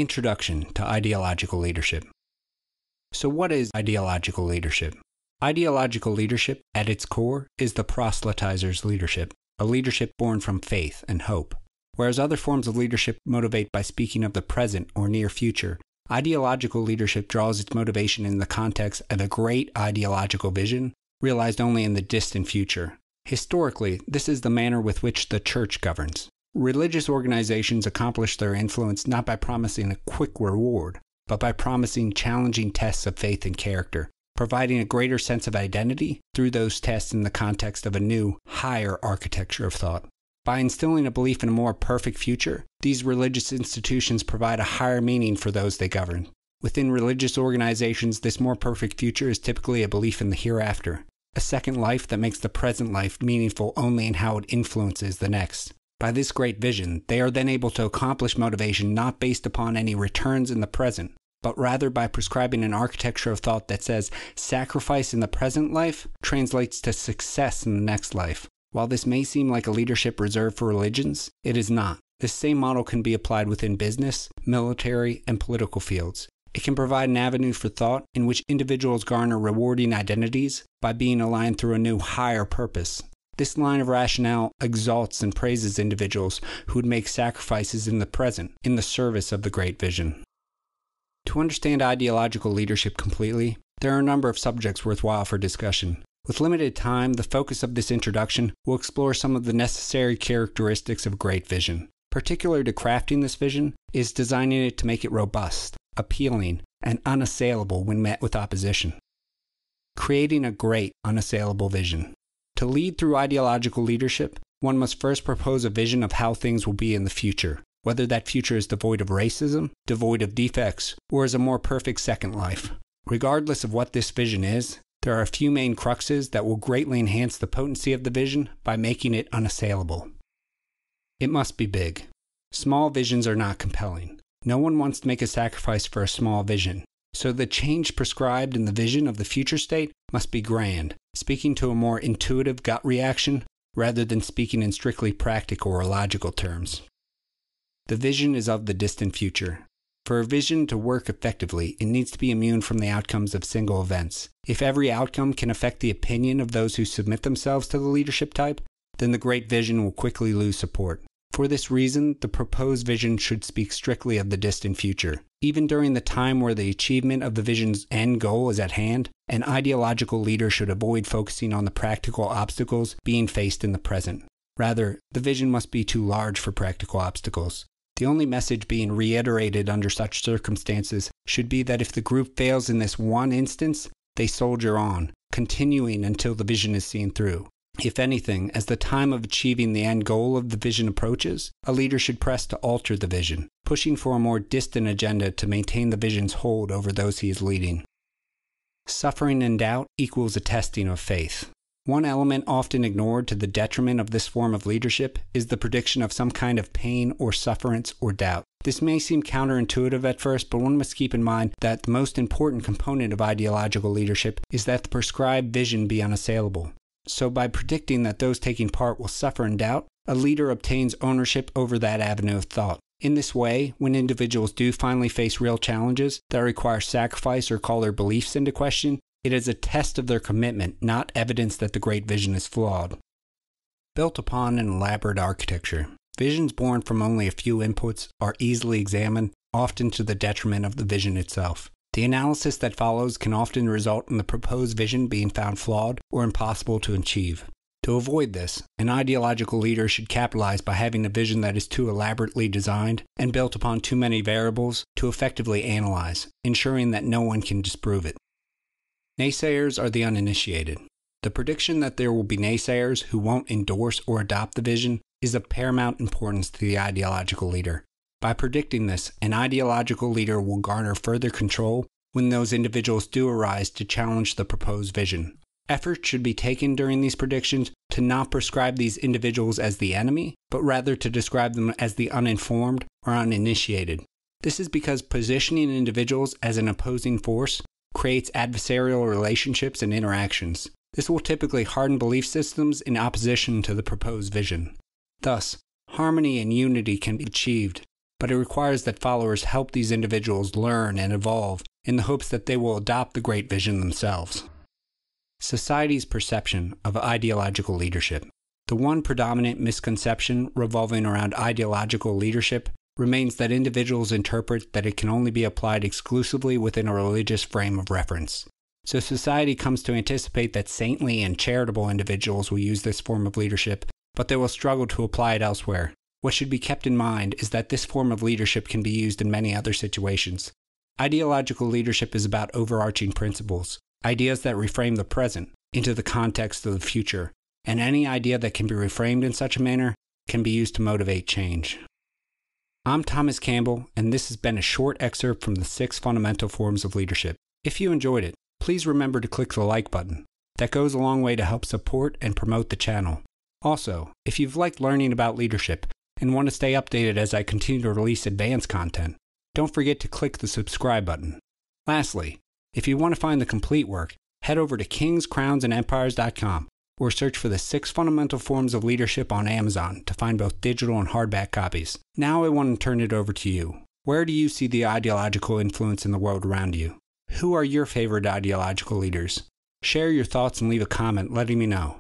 Introduction to Ideological Leadership. So what is ideological leadership? Ideological leadership, at its core, is the proselytizer's leadership, a leadership born from faith and hope. Whereas other forms of leadership motivate by speaking of the present or near future, ideological leadership draws its motivation in the context of a great ideological vision, realized only in the distant future. Historically, this is the manner with which the church governs. Religious organizations accomplish their influence not by promising a quick reward, but by promising challenging tests of faith and character, providing a greater sense of identity through those tests in the context of a new, higher architecture of thought. By instilling a belief in a more perfect future, these religious institutions provide a higher meaning for those they govern. Within religious organizations, this more perfect future is typically a belief in the hereafter, a second life that makes the present life meaningful only in how it influences the next. By this great vision, they are then able to accomplish motivation not based upon any returns in the present, but rather by prescribing an architecture of thought that says sacrifice in the present life translates to success in the next life. While this may seem like a leadership reserved for religions, it is not. This same model can be applied within business, military, and political fields. It can provide an avenue for thought in which individuals garner rewarding identities by being aligned through a new higher purpose. This line of rationale exalts and praises individuals who would make sacrifices in the present in the service of the great vision. To understand ideological leadership completely, there are a number of subjects worthwhile for discussion. With limited time, the focus of this introduction will explore some of the necessary characteristics of great vision. Particular to crafting this vision is designing it to make it robust, appealing, and unassailable when met with opposition. Creating a great, unassailable vision. To lead through ideological leadership, one must first propose a vision of how things will be in the future, whether that future is devoid of racism, devoid of defects, or is a more perfect second life. Regardless of what this vision is, there are a few main cruxes that will greatly enhance the potency of the vision by making it unassailable. It must be big. Small visions are not compelling. No one wants to make a sacrifice for a small vision. So the change prescribed in the vision of the future state must be grand, speaking to a more intuitive gut reaction rather than speaking in strictly practical or logical terms. The vision is of the distant future. For a vision to work effectively, it needs to be immune from the outcomes of single events. If every outcome can affect the opinion of those who submit themselves to the leadership type, then the great vision will quickly lose support. For this reason, the proposed vision should speak strictly of the distant future. Even during the time where the achievement of the vision's end goal is at hand, an ideological leader should avoid focusing on the practical obstacles being faced in the present. Rather, the vision must be too large for practical obstacles. The only message being reiterated under such circumstances should be that if the group fails in this one instance, they soldier on, continuing until the vision is seen through. If anything, as the time of achieving the end goal of the vision approaches, a leader should press to alter the vision, pushing for a more distant agenda to maintain the vision's hold over those he is leading. Suffering and doubt equals a testing of faith. One element often ignored to the detriment of this form of leadership is the prediction of some kind of pain or sufferance or doubt. This may seem counterintuitive at first, but one must keep in mind that the most important component of ideological leadership is that the prescribed vision be unassailable. So by predicting that those taking part will suffer and doubt, a leader obtains ownership over that avenue of thought. In this way, when individuals do finally face real challenges that require sacrifice or call their beliefs into question, it is a test of their commitment, not evidence that the great vision is flawed. Built upon an elaborate architecture, visions born from only a few inputs are easily examined, often to the detriment of the vision itself. The analysis that follows can often result in the proposed vision being found flawed or impossible to achieve. To avoid this, an ideological leader should capitalize by having a vision that is too elaborately designed and built upon too many variables to effectively analyze, ensuring that no one can disprove it. Naysayers are the uninitiated. The prediction that there will be naysayers who won't endorse or adopt the vision is of paramount importance to the ideological leader. By predicting this, an ideological leader will garner further control when those individuals do arise to challenge the proposed vision. Efforts should be taken during these predictions to not prescribe these individuals as the enemy, but rather to describe them as the uninformed or uninitiated. This is because positioning individuals as an opposing force creates adversarial relationships and interactions. This will typically harden belief systems in opposition to the proposed vision. Thus, harmony and unity can be achieved but it requires that followers help these individuals learn and evolve in the hopes that they will adopt the great vision themselves. Society's perception of ideological leadership. The one predominant misconception revolving around ideological leadership remains that individuals interpret that it can only be applied exclusively within a religious frame of reference. So society comes to anticipate that saintly and charitable individuals will use this form of leadership, but they will struggle to apply it elsewhere. What should be kept in mind is that this form of leadership can be used in many other situations. Ideological leadership is about overarching principles, ideas that reframe the present into the context of the future, and any idea that can be reframed in such a manner can be used to motivate change. I'm Thomas Campbell, and this has been a short excerpt from the 6 fundamental forms of leadership. If you enjoyed it, please remember to click the like button. That goes a long way to help support and promote the channel. Also, if you've liked learning about leadership and want to stay updated as I continue to release advanced content, don't forget to click the subscribe button. Lastly, if you want to find the complete work, head over to kingscrownsandempires.com or search for the 6 fundamental forms of leadership on Amazon to find both digital and hardback copies. Now I want to turn it over to you. Where do you see the ideological influence in the world around you? Who are your favorite ideological leaders? Share your thoughts and leave a comment letting me know.